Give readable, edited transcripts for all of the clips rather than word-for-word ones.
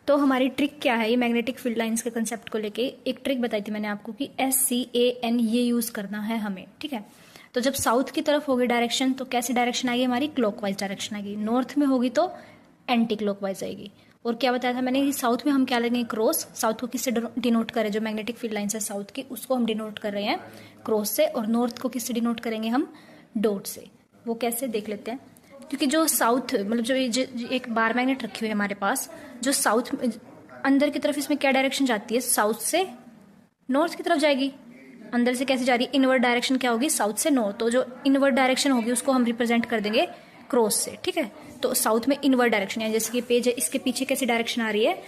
तो हमारी ट्रिक क्या है, ये मैग्नेटिक फील्ड लाइंस के कंसेप्ट को लेके एक ट्रिक बताई थी मैंने आपको कि SCAN ये यूज करना है हमें, ठीक है। तो जब साउथ की तरफ होगी डायरेक्शन तो कैसी डायरेक्शन आएगी हमारी, क्लॉकवाइज डायरेक्शन आएगी। नॉर्थ में होगी तो एंटी क्लॉकवाइज आएगी। और क्या बताया था मैंने कि साउथ में हम क्या लेंगे, क्रॉस। साउथ को किससे डिनोट करें, जो मैग्नेटिक फील्ड लाइंस है साउथ की उसको हम डिनोट कर रहे हैं क्रॉस से। और नॉर्थ को किससे डिनोट करेंगे हम, डॉट से। वो कैसे देख लेते हैं, क्योंकि जो साउथ मतलब जो एक बार मैग्नेट रखी हुई है हमारे पास, जो साउथ अंदर की तरफ इसमें क्या डायरेक्शन जाती है, साउथ से नॉर्थ की तरफ जाएगी। अंदर से कैसे जा रही है, इनवर्ड डायरेक्शन क्या होगी, साउथ से नॉर्थ। तो जो इनवर्ड डायरेक्शन होगी उसको हम रिप्रेजेंट कर देंगे क्रॉस से, ठीक है। तो साउथ में इनवर्ड डायरेक्शन है, जैसे कि पेज है इसके पीछे कैसी डायरेक्शन आ रही है,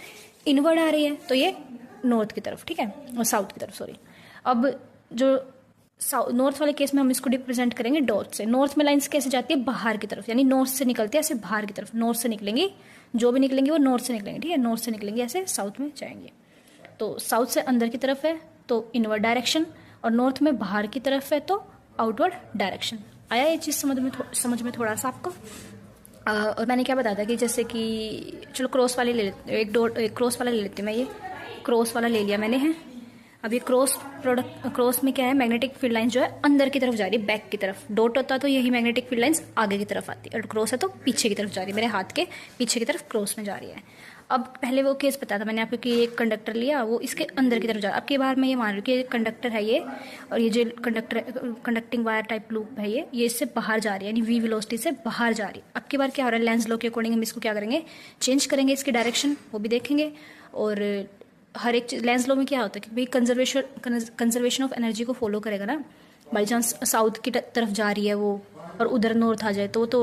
इनवर्ड आ रही है, तो ये नॉर्थ की तरफ, ठीक है, और साउथ की तरफ सॉरी। अब जो नॉर्थ वाले केस में हम इसको रिप्रेजेंट करेंगे डॉट से। नॉर्थ में लाइंस कैसे जाती है, बाहर की तरफ, यानी नॉर्थ से निकलती है ऐसे बाहर की तरफ। नॉर्थ से निकलेंगी, जो भी निकलेंगे वो नॉर्थ से निकलेंगे, ठीक है। नॉर्थ से निकलेंगे ऐसे साउथ में जाएंगे। तो साउथ से अंदर की तरफ है तो इनवर्ड डायरेक्शन, और नॉर्थ में बाहर की तरफ है तो आउटवर्ड डायरेक्शन। आया ये चीज़ समझ में थोड़ा सा आपको। और मैंने क्या बताया था कि जैसे कि चलो क्रॉस वाले ले लेते, एक क्रॉस वाला ले लेती हूँ मैं। ये क्रॉस वाला ले लिया मैंने है। अब ये क्रॉस में क्या है, मैग्नेटिक फील्ड लाइंस जो है अंदर की तरफ जा रही है, बैक की तरफ। डॉट होता तो यही मैग्नेटिक फील्ड लाइंस आगे की तरफ आती है, और क्रॉस है तो पीछे की तरफ जा रही है, मेरे हाथ के पीछे की तरफ क्रॉस में जा रही है। अब पहले वो केस बताया था मैंने आपको कि एक कंडक्टर लिया, वो इसके अंदर की तरफ जा रहा है। अब की बार मैं ये मान रही हूँ कि कंडक्टर है ये, और ये जो कंडक्टिंग वायर टाइप लूप है ये इससे बाहर जा रही है, यानी v वेलोसिटी से बाहर जा रही है। अब की बार क्या हो रहा है, लेंस लॉ के अकॉर्डिंग हम इसको क्या करेंगे, चेंज करेंगे इसकी डायरेक्शन, वो भी देखेंगे। और हर एक लेंस लॉ में क्या होता है कि भाई कंजर्वेशन ऑफ एनर्जी को फॉलो करेगा ना। बाई चांस साउथ की तरफ जा रही है वो और उधर नॉर्थ आ जाए तो वो तो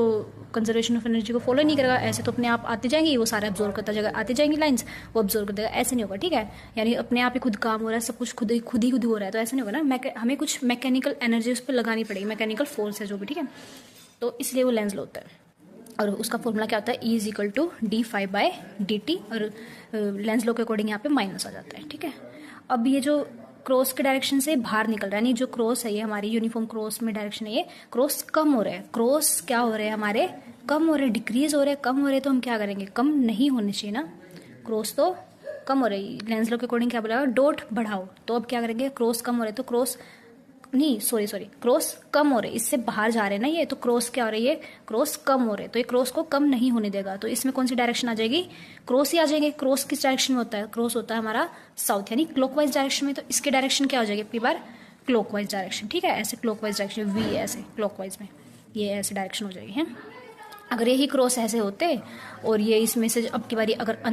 कंजर्वेशन ऑफ एनर्जी को फॉलो नहीं करेगा। ऐसे तो अपने आप आती जाएंगी, वो सारा एब्जॉर्व करता जाएगा, आती जाएंगी लाइंस, वो एब्जॉर्व कर देगा। ऐसे नहीं होगा, ठीक है। यानी अपने आप ही खुद काम हो रहा है, सब कुछ खुद ही हो रहा है, तो ऐसा नहीं होगा ना। हमें कुछ मैकेनिकल एनर्जी उस पर लगानी पड़ेगी, मैकेनिकल फोर्स है जो भी, ठीक है। तो इसलिए वो लेंस लॉ होता है, और उसका फॉर्मूला क्या होता है, E = d∅/dt, और लेंस लॉ के अकॉर्डिंग यहाँ पे माइनस आ जाता है, ठीक है। अब ये जो क्रॉस के डायरेक्शन से बाहर निकल रहा है, यानी जो क्रॉस है ये हमारी यूनिफॉर्म क्रॉस में डायरेक्शन है, ये क्रॉस कम हो रहा है। क्रॉस क्या हो रहे हैं हमारे, कम हो रहे हैं, डिक्रीज हो रहे हैं, कम हो रहे हैं। तो हम क्या करेंगे, कम नहीं होने चाहिए ना, क्रॉस तो कम हो रही है। लेंस लॉ के अकॉर्डिंग क्या बोला, डॉट बढ़ाओ। तो अब क्या करेंगे, क्रॉस कम हो रहे हैं तो क्रॉस नहीं सॉरी क्रॉस कम हो रहे, इससे बाहर जा रहे हैं ना ये, तो क्रॉस क्या हो रही है, क्रॉस कम हो रहे, तो ये क्रॉस को कम नहीं होने देगा। तो इसमें कौन सी डायरेक्शन आ जाएगी, क्रॉस ही आ जाएंगे। क्रॉस किस डायरेक्शन में होता है, क्रॉस होता है हमारा साउथ, यानी क्लॉकवाइज डायरेक्शन में। तो इसके डायरेक्शन क्या हो जाएगी अपनी बार, क्लॉकवाइज डायरेक्शन, ठीक है। ऐसे क्लॉकवाइज डायरेक्शन V है, ऐसे क्लॉकवाइज में ये ऐसे डायरेक्शन हो जाएगी है। अगर यही क्रॉस ऐसे होते और ये इसमें से अब की बारी अगर